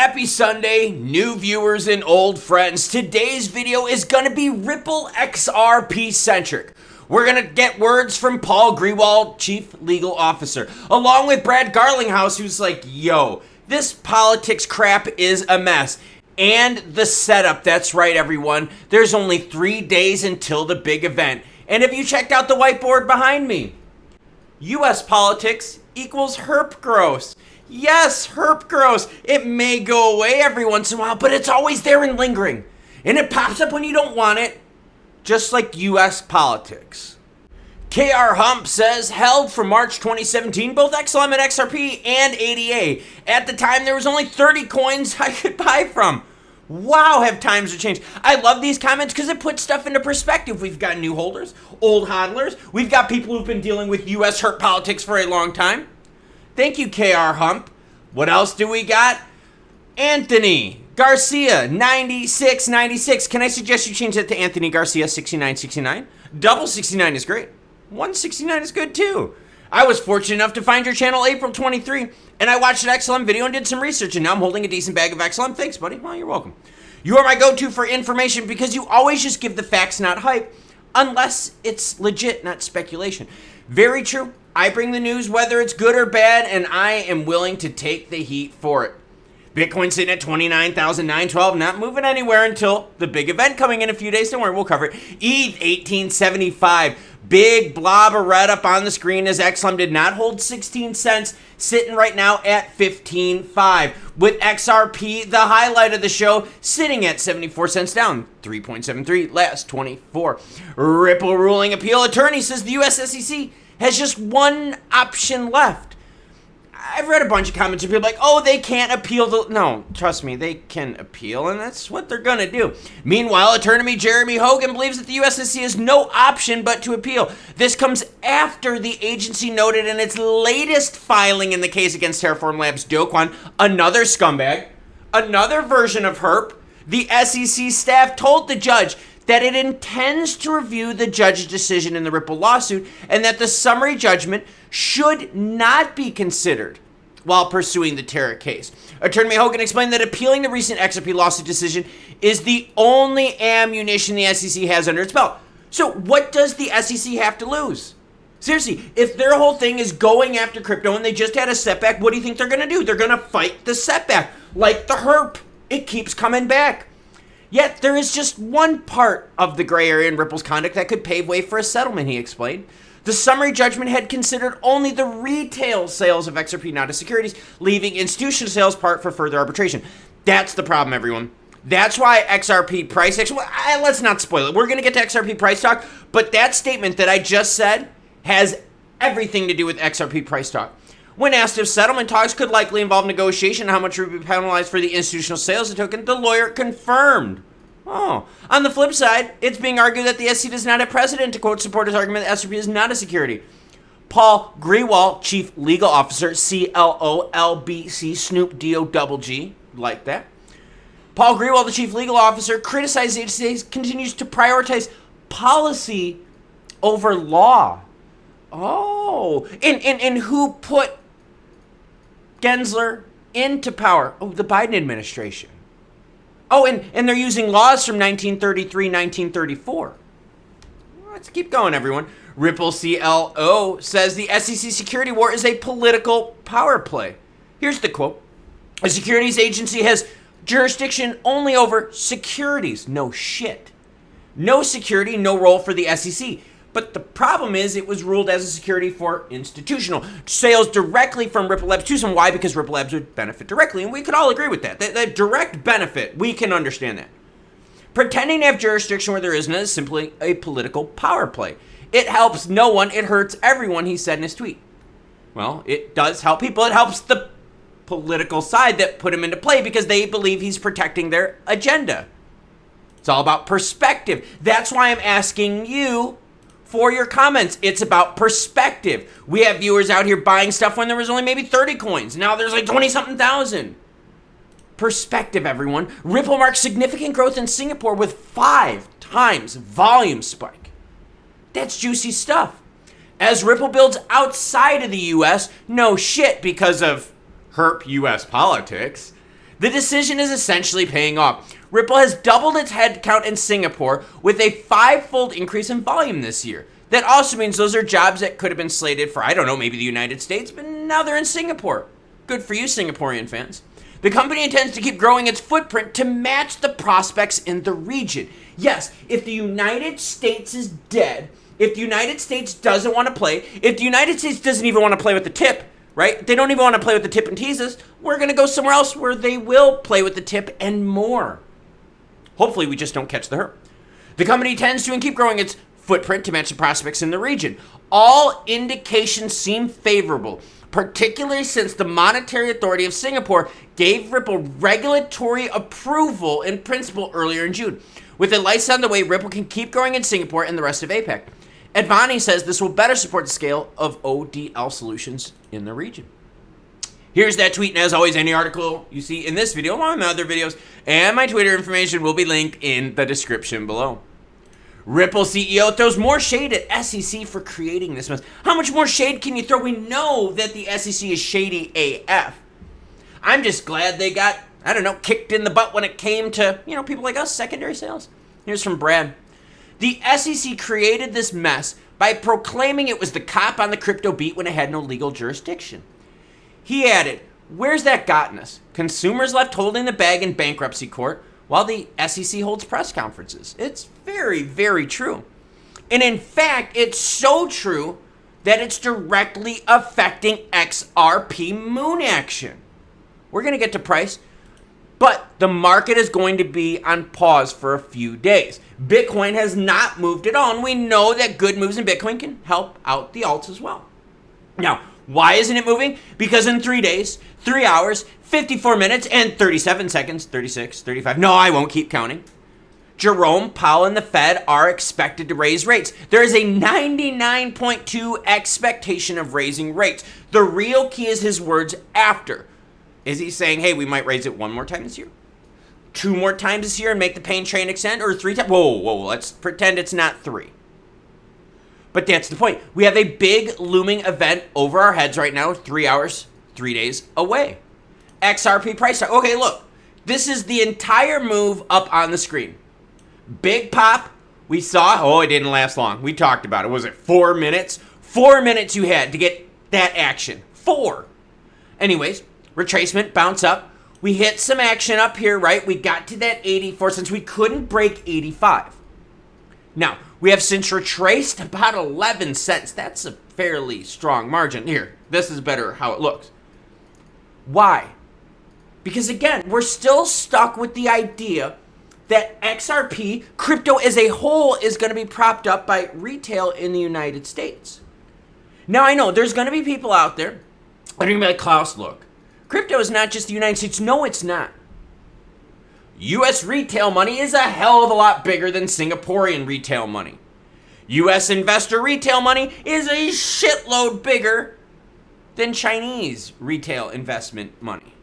Happy Sunday, new viewers and old friends. Today's video is going to be Ripple XRP centric. We're going to get words from Paul Grewal, Chief Legal Officer, along with Brad Garlinghouse, who's like, yo, this politics crap is a mess. And the setup, that's right, everyone. There's only 3 days until the big event. And have you checked out the whiteboard behind me? US politics equals herp gross. Yes, herp gross. It may go away every once in a while, but it's always there and lingering. And it pops up when you don't want it, just like US politics. KR Hump says, held from March 2017, both XLM and XRP and ADA. At the time, there was only 30 coins I could buy from. Wow, have times changed. I love these comments because it puts stuff into perspective. We've got new holders, old hodlers. We've got people who've been dealing with US herp politics for a long time. Thank you, KR Hump. What else do we got? Anthony Garcia, 9696. Can I suggest you change that to Anthony Garcia, 6969? Double 69 is great. 169 is good too. I was fortunate enough to find your channel April 23, and I watched an XLM video and did some research, and now I'm holding a decent bag of XLM. Thanks, buddy. Well, you're welcome. You are my go-to for information because you always just give the facts, not hype, unless it's legit, not speculation. Very true. I bring the news whether it's good or bad, and I am willing to take the heat for it. Bitcoin sitting at 29,912, not moving anywhere until the big event coming in a few days. Don't worry, we'll cover it. ETH 1875, big blob of red up on the screen as XLM did not hold 16 cents, sitting right now at 15.5. With XRP, the highlight of the show, sitting at 74 cents down, 3.73 last 24. Ripple ruling appeal attorney says the US SEC has just one option left. I've read a bunch of comments of people like, oh, they can't appeal. No, trust me, they can appeal, and that's what they're going to do. Meanwhile, attorney Jeremy Hogan believes that the USSC has no option but to appeal. This comes after the agency noted in its latest filing in the case against Terraform Labs Do Kwon, another scumbag, another version of herp. The SEC staff told the judge that it intends to review the judge's decision in the Ripple lawsuit and that the summary judgment should not be considered while pursuing the Terra case. Attorney Hogan explained that appealing the recent XRP lawsuit decision is the only ammunition the SEC has under its belt. So what does the SEC have to lose? Seriously, if their whole thing is going after crypto and they just had a setback, what do you think they're going to do? They're going to fight the setback. Like the herp, it keeps coming back. Yet there is just one part of the gray area in Ripple's conduct that could pave way for a settlement, he explained. The summary judgment had considered only the retail sales of XRP, not as securities, leaving institutional sales part for further arbitration. That's the problem, everyone. That's why XRP price, let's not spoil it. We're going to get to XRP price talk, but that statement that I just said has everything to do with XRP price talk. When asked if settlement talks could likely involve negotiation and how much would be penalized for the institutional sales of the token, the lawyer confirmed. Oh. On the flip side, it's being argued that the SEC does not have precedent to quote support his argument that XRP is not a security. Paul Grewal, Chief Legal Officer, CLOLBC, Snoop DOGG, like that. Paul Grewal, the Chief Legal Officer, criticized the agency continues to prioritize policy over law. Oh. And who put Gensler into power? Oh, the Biden administration. Oh, and they're using laws from 1933, 1934. Let's keep going, everyone. Ripple CLO says the SEC security war is a political power play. Here's the quote. A securities agency has jurisdiction only over securities. No shit. No security, no role for the SEC. But the problem is it was ruled as a security for institutional sales directly from Ripple Labs to some. Why? Because Ripple Labs would benefit directly, and we could all agree with that. That direct benefit, we can understand that. Pretending to have jurisdiction where there isn't is simply a political power play. It helps no one, it hurts everyone, he said in his tweet. Well, it does help people. It helps the political side that put him into play because they believe he's protecting their agenda. It's all about perspective. That's why I'm asking you for your comments. It's about perspective. We have viewers out here buying stuff when there was only maybe 30 coins. Now there's like 20-something thousand. Perspective, everyone. Ripple marks significant growth in Singapore with 5 times volume spike. That's juicy stuff. As Ripple builds outside of the US, no shit because of herp US politics, The decision is essentially paying off. Ripple has doubled its headcount in Singapore with a 5-fold increase in volume this year. That also means those are jobs that could have been slated for, I don't know, maybe the United States, but now they're in Singapore. Good for you, Singaporean fans. The company intends to keep growing its footprint to match the prospects in the region. Yes, if the United States is dead, if the United States doesn't want to play, if the United States doesn't even want to play with the tip, right? They don't even want to play with the tip and teases. We're going to go somewhere else where they will play with the tip and more. Hopefully, we just don't catch the hurt. The company tends to keep growing its footprint to match the prospects in the region. All indications seem favorable, particularly since the Monetary Authority of Singapore gave Ripple regulatory approval in principle earlier in June. With a license on the way, Ripple can keep growing in Singapore and the rest of APAC. Advani says this will better support the scale of ODL solutions in the region. Here's that tweet, and as always, any article you see in this video, along with my other videos, and my Twitter information will be linked in the description below. Ripple CEO throws more shade at SEC for creating this mess. How much more shade can you throw? We know that the SEC is shady AF. I'm just glad they got, I don't know, kicked in the butt when it came to, people like us, secondary sales. Here's from Brad. The SEC created this mess by proclaiming it was the cop on the crypto beat when it had no legal jurisdiction. He added, where's that gotten us? Consumers left holding the bag in bankruptcy court while the SEC holds press conferences. It's very, very true. And in fact, it's so true that it's directly affecting XRP moon action. We're going to get to price, but the market is going to be on pause for a few days. Bitcoin has not moved at all, and we know that good moves in Bitcoin can help out the alts as well. Now, why isn't it moving? Because in 3 days, 3 hours, 54 minutes, and 37 seconds, 36, 35, no, I won't keep counting, Jerome Powell and the Fed are expected to raise rates. There is a 99.2 expectation of raising rates. The real key is his words after. Is he saying, hey, we might raise it one more time this year? 2 more times this year and make the pain train extend? Or 3 times? Whoa, let's pretend it's not 3. But that's the point. We have a big looming event over our heads right now, 3 hours, 3 days away. XRP price. Okay, look. This is the entire move up on the screen. Big pop. We saw, it didn't last long. We talked about it. Was it 4 minutes? 4 minutes you had to get that action. 4. Anyways, retracement, bounce up. We hit some action up here, right? We got to that 84 since we couldn't break 85. Now, we have since retraced about 11 cents. That's a fairly strong margin. Here, this is better how it looks. Why? Because again, we're still stuck with the idea that XRP, crypto as a whole, is going to be propped up by retail in the United States. Now, I know there's going to be people out there that are going to be like, Klaus, look, crypto is not just the United States. No, it's not. U.S. retail money is a hell of a lot bigger than Singaporean retail money. U.S. investor retail money is a shitload bigger than Chinese retail investment money.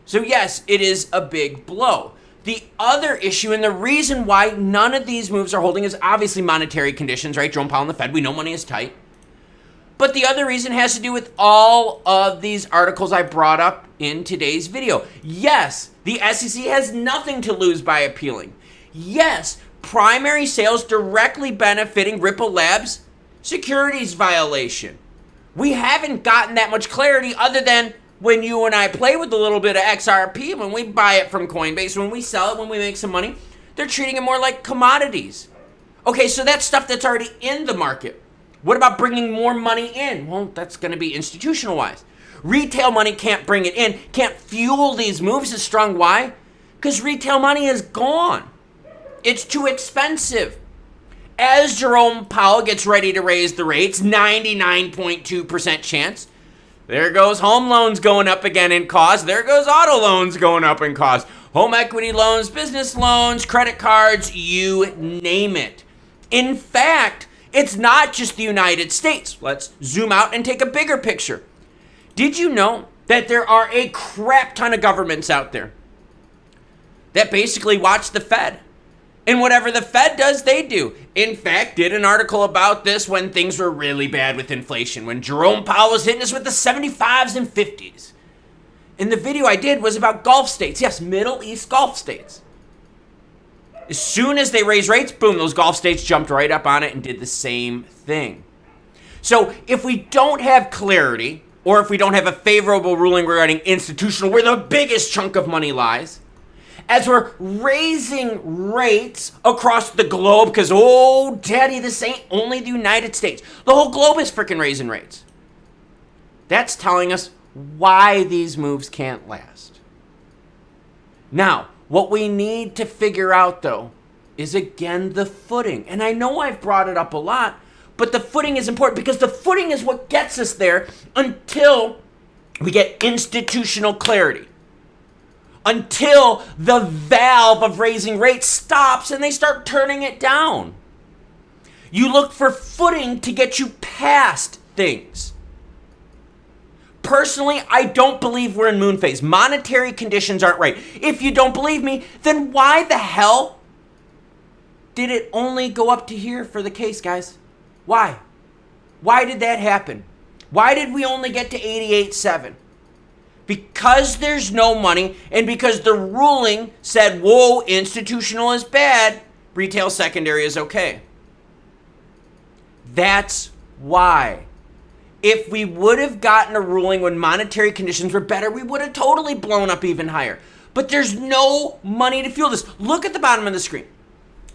So yes, it is a big blow. The other issue and the reason why none of these moves are holding is obviously monetary conditions, right? Jerome Powell and the Fed, we know money is tight. But the other reason has to do with all of these articles I brought up in today's video. Yes, the SEC has nothing to lose by appealing. Yes, primary sales directly benefiting Ripple Labs' securities violation. We haven't gotten that much clarity other than when you and I play with a little bit of XRP, when we buy it from Coinbase, when we sell it, when we make some money, they're treating it more like commodities. Okay, so that's stuff that's already in the market. What about bringing more money in? Well, that's going to be institutional-wise. Retail money can't bring it in, can't fuel these moves as strong. Why? Because retail money is gone. It's too expensive. As Jerome Powell gets ready to raise the rates, 99.2% chance, there goes home loans going up again in cost. There goes auto loans going up in cost. Home equity loans, business loans, credit cards, you name it. In fact, it's not just the United States. Let's zoom out and take a bigger picture. Did you know that there are a crap ton of governments out there that basically watch the Fed? And whatever the Fed does, they do. In fact, did an article about this when things were really bad with inflation, when Jerome Powell was hitting us with the 75s and 50s. And the video I did was about Gulf states. Yes, Middle East Gulf states. As soon as they raise rates, boom, those Gulf states jumped right up on it and did the same thing. So if we don't have clarity, or if we don't have a favorable ruling regarding institutional, where the biggest chunk of money lies, as we're raising rates across the globe, because, oh, daddy, this ain't only the United States. The whole globe is freaking raising rates. That's telling us why these moves can't last. Now, what we need to figure out, though, is, again, the footing. And I know I've brought it up a lot, but the footing is important because the footing is what gets us there until we get institutional clarity. Until the valve of raising rates stops and they start turning it down. You look for footing to get you past things. Personally, I don't believe we're in moon phase. Monetary conditions aren't right. If you don't believe me, then why the hell did it only go up to here for the case, guys? Why? Why did that happen? Why did we only get to 88.7? Because there's no money and because the ruling said, whoa, institutional is bad, retail secondary is okay. That's why. If we would have gotten a ruling when monetary conditions were better, we would have totally blown up even higher. But there's no money to fuel this. Look at the bottom of the screen.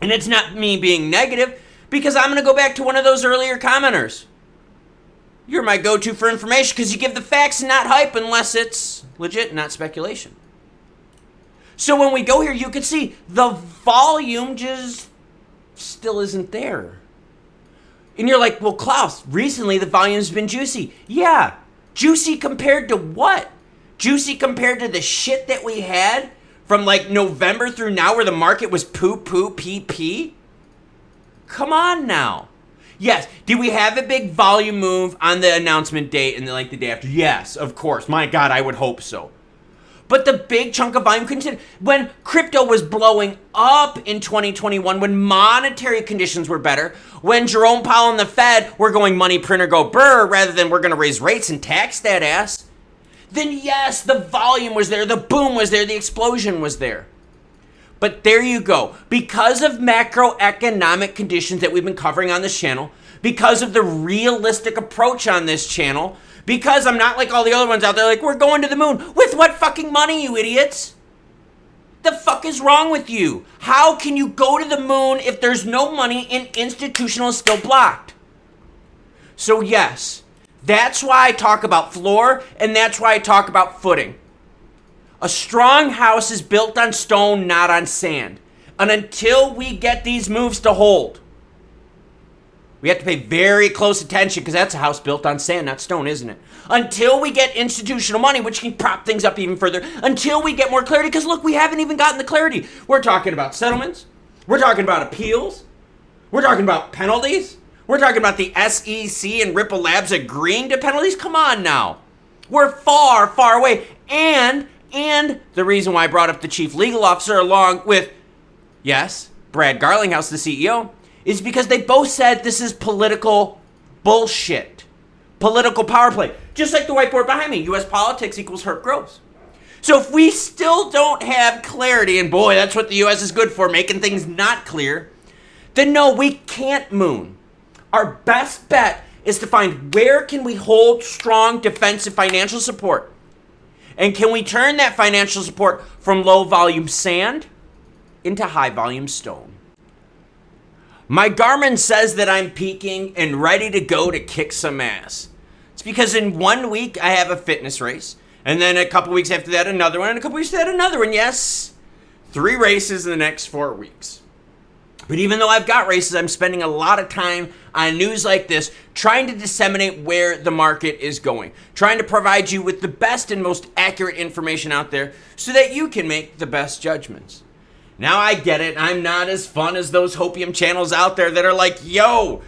And it's not me being negative, because I'm going to go back to one of those earlier commenters. You're my go-to for information because you give the facts and not hype unless it's legit, not speculation. So when we go here, you can see the volume just still isn't there. And you're like, well, Klaus, recently the volume's been juicy. Yeah, juicy compared to what? Juicy compared to the shit that we had from like November through now where the market was poo-poo, pee-pee? Come on now. Yes, did we have a big volume move on the announcement date and like the day after? Yes, of course. My God, I would hope so. But the big chunk of volume continued. When crypto was blowing up in 2021, when monetary conditions were better, when Jerome Powell and the Fed were going money print or go burr rather than we're going to raise rates and tax that ass, then yes, the volume was there, the boom was there, the explosion was there. But there you go. Because of macroeconomic conditions that we've been covering on this channel, because of the realistic approach on this channel, because I'm not like all the other ones out there like, we're going to the moon. With what fucking money, you idiots? The fuck is wrong with you? How can you go to the moon if there's no money and institutional is still blocked? So yes, that's why I talk about floor and that's why I talk about footing. A strong house is built on stone, not on sand. And until we get these moves to hold, we have to pay very close attention because that's a house built on sand, not stone, isn't it? Until we get institutional money, which can prop things up even further, until we get more clarity, because look, we haven't even gotten the clarity. We're talking about settlements. We're talking about appeals. We're talking about penalties. We're talking about the SEC and Ripple Labs agreeing to penalties. Come on now. We're far, far away. And the reason why I brought up the chief legal officer along with, yes, Brad Garlinghouse, the CEO, is because they both said this is political bullshit. Political power play. Just like the whiteboard behind me, U.S. politics equals Herb Gross. So if we still don't have clarity, and boy, that's what the U.S. is good for, making things not clear, then no, we can't moon. Our best bet is to find where can we hold strong defensive financial support. And can we turn that financial support from low volume sand into high volume stone? My Garmin says that I'm peaking and ready to go to kick some ass. It's because in 1 week I have a fitness race. And then a couple weeks after that, another one. And a couple weeks after that, another one. Yes, 3 races in the next 4 weeks. But even though I've got races, I'm spending a lot of time on news like this, trying to disseminate where the market is going, trying to provide you with the best and most accurate information out there so that you can make the best judgments. Now I get it. I'm not as fun as those hopium channels out there that are like, yo,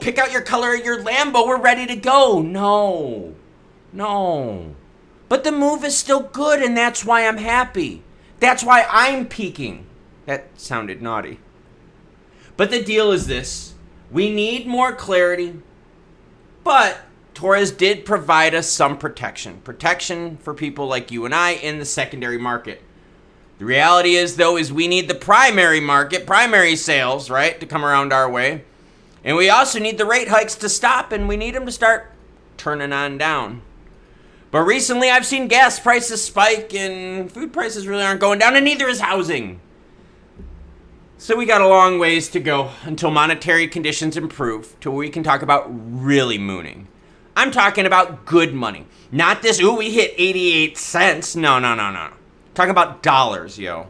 pick out your color of your Lambo. We're ready to go. No. But the move is still good, and that's why I'm happy. That's why I'm peaking. That sounded naughty. But the deal is this. We need more clarity, but Torres did provide us some protection. Protection for people like you and I in the secondary market. The reality is, though, is we need the primary market, primary sales, right, to come around our way. And we also need the rate hikes to stop, and we need them to start turning on down. But recently I've seen gas prices spike and food prices really aren't going down, and neither is housing. So we got a long ways to go until monetary conditions improve to where we can talk about really mooning. I'm talking about good money. Not this, ooh, we hit 88 cents. No. Talking about dollars, yo.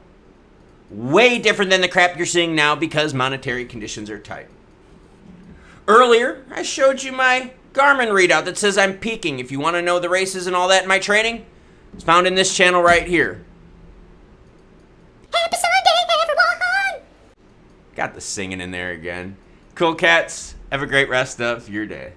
Way different than the crap you're seeing now because monetary conditions are tight. Earlier, I showed you my Garmin readout that says I'm peaking. If you want to know the races and all that in my training, it's found in this channel right here. Happy Sunday, everyone! Got the singing in there again. Cool cats. Have a great rest of your day.